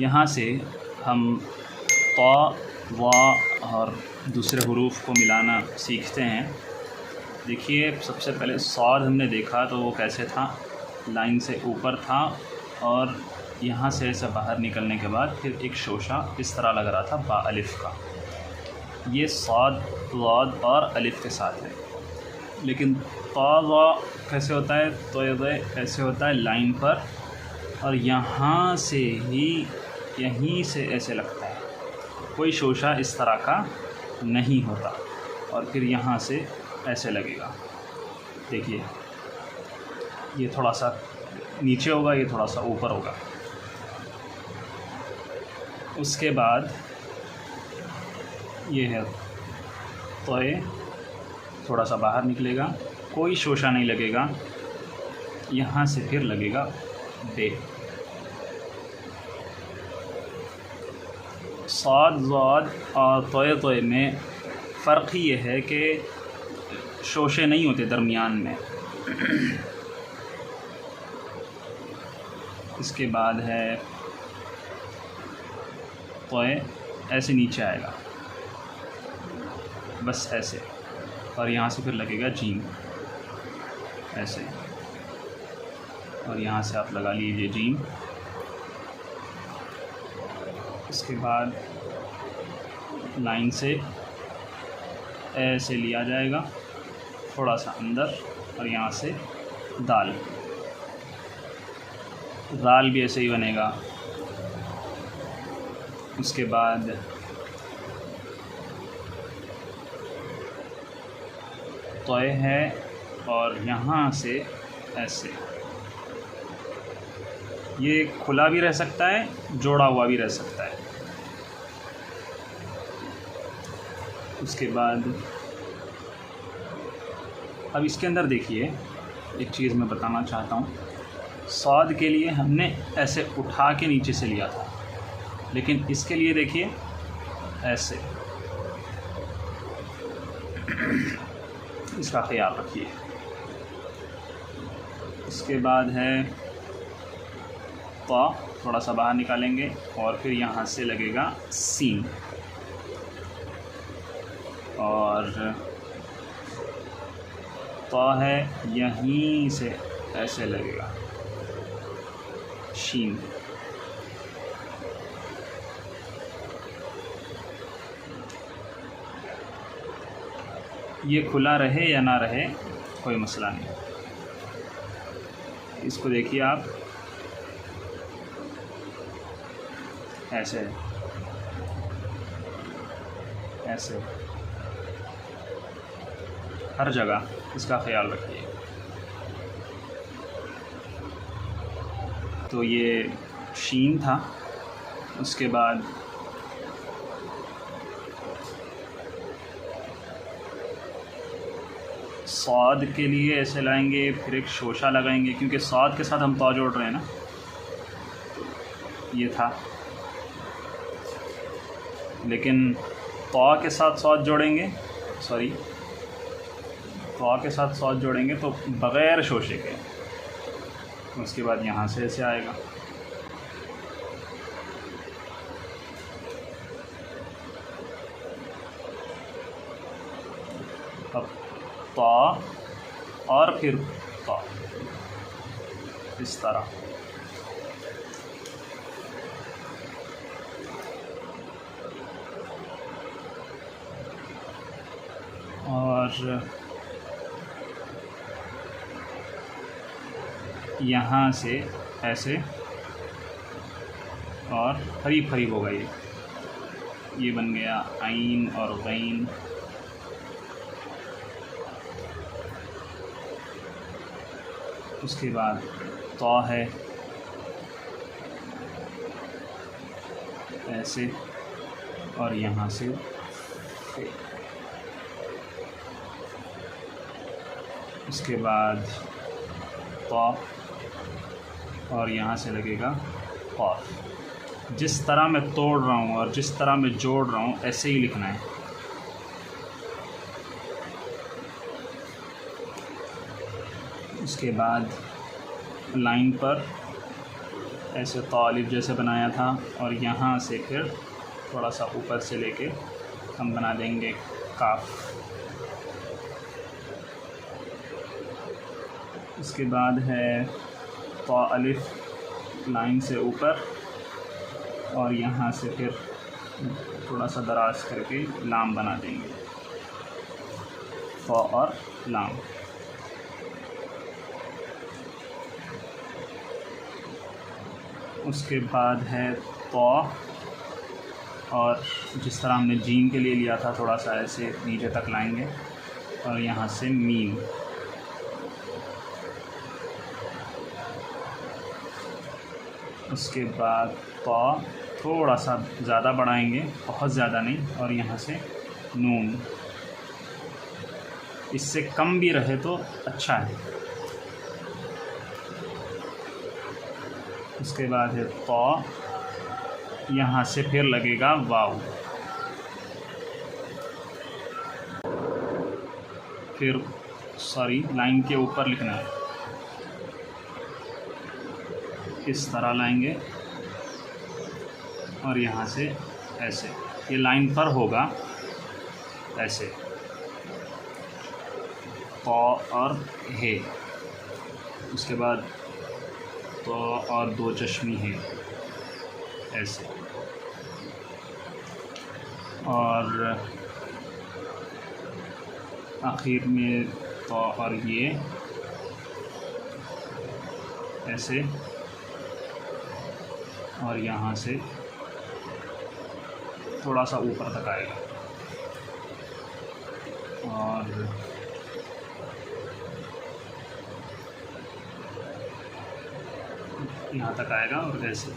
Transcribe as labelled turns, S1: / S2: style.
S1: यहाँ से हम ता, वा और दूसरे हुरूफ को मिलाना सीखते हैं। देखिए, सबसे पहले सौद हमने देखा तो वो कैसे था, लाइन से ऊपर था और यहाँ से ऐसे बाहर निकलने के बाद फिर एक शोशा इस तरह लग रहा था बा अलिफ़ का। ये सौद, वाद और अलिफ़ के साथ है। लेकिन ता वा कैसे होता है, तो ये ऐसे होता है लाइन पर और यहाँ से ही यहीं से ऐसे लगता है, कोई शोशा इस तरह का नहीं होता और फिर यहाँ से ऐसे लगेगा। देखिए, ये थोड़ा सा नीचे होगा, ये थोड़ा सा ऊपर होगा। उसके बाद ये है तो ये थोड़ा सा बाहर निकलेगा, कोई शोशा नहीं लगेगा, यहाँ से फिर लगेगा बे। साद, ज़ाद और तोय में फ़र्क ही ये है कि शोशे नहीं होते दरमियान में। इसके बाद है तोय, ऐसे नीचे आएगा बस ऐसे, और यहाँ से फिर लगेगा जीम ऐसे, और यहाँ से आप लगा लीजिए जीम। इसके बाद लाइन से ऐसे लिया जाएगा थोड़ा सा अंदर और यहाँ से दाल, दाल भी ऐसे ही बनेगा। उसके बाद तोय है और यहाँ से ऐसे, ये खुला भी रह सकता है, जोड़ा हुआ भी रह सकता है। उसके बाद अब इसके अंदर देखिए, एक चीज़ मैं बताना चाहता हूँ। सौद के लिए हमने ऐसे उठा के नीचे से लिया था, लेकिन इसके लिए देखिए ऐसे, इसका ख्याल रखिए। इसके बाद है ता, थोड़ा सा बाहर निकालेंगे और फिर यहाँ से लगेगा सीन, और ता है यहीं से ऐसे लगेगा शीन। ये खुला रहे या ना रहे कोई मसला नहीं। इसको देखिए आप ऐसे ऐसे, हर जगह इसका ख्याल रखिए। तो ये शीन था। उसके बाद सौद के लिए ऐसे लाएंगे, फिर एक शोशा लगाएंगे, क्योंकि सौद के साथ हम ता जोड़ रहे हैं ना। ये था, लेकिन ता के साथ सौद जोड़ेंगे, सॉरी, ता के साथ सौद जोड़ेंगे तो बग़ैर शोशे के। उसके बाद यहाँ से ऐसे आएगा, अब ता और फिर ता, इस तरह। और यहाँ से ऐसे, और करीब करीब होगा ये बन गया आइन और गैन। उसके बाद ता है ऐसे, और यहाँ से उसके बाद ता, और यहाँ से लगेगा क़ाफ़। जिस तरह मैं तोड़ रहा हूँ और जिस तरह मैं जोड़ रहा हूँ ऐसे ही लिखना है। उसके बाद लाइन पर ऐसे तालिब जैसे बनाया था, और यहाँ से फिर थोड़ा सा ऊपर से लेके हम बना देंगे काफ। उसके बाद है तो अलिफ लाइन से ऊपर, और यहाँ से फिर थोड़ा सा दराज करके लाम बना देंगे, तो और लाम। उसके बाद है तो, और जिस तरह हमने जीम के लिए लिया था थोड़ा सा ऐसे नीचे तक लाएंगे, और यहाँ से मीम। उसके बाद तो थोड़ा सा ज़्यादा बढ़ाएंगे, बहुत ज़्यादा नहीं, और यहाँ से नून। इससे कम भी रहे तो अच्छा है। उसके बाद है तो, यहाँ से फिर लगेगा वाव। फिर सॉरी, लाइन के ऊपर लिखना है, इस तरह लाएंगे, और यहाँ से ऐसे, ये लाइन पर होगा ऐसे, तो और है। उसके बाद तो और दो चश्मी है ऐसे, और आखिर में तो और ये ऐसे, और यहाँ से थोड़ा सा ऊपर तक आएगा, और यहाँ तक आएगा, और ऐसे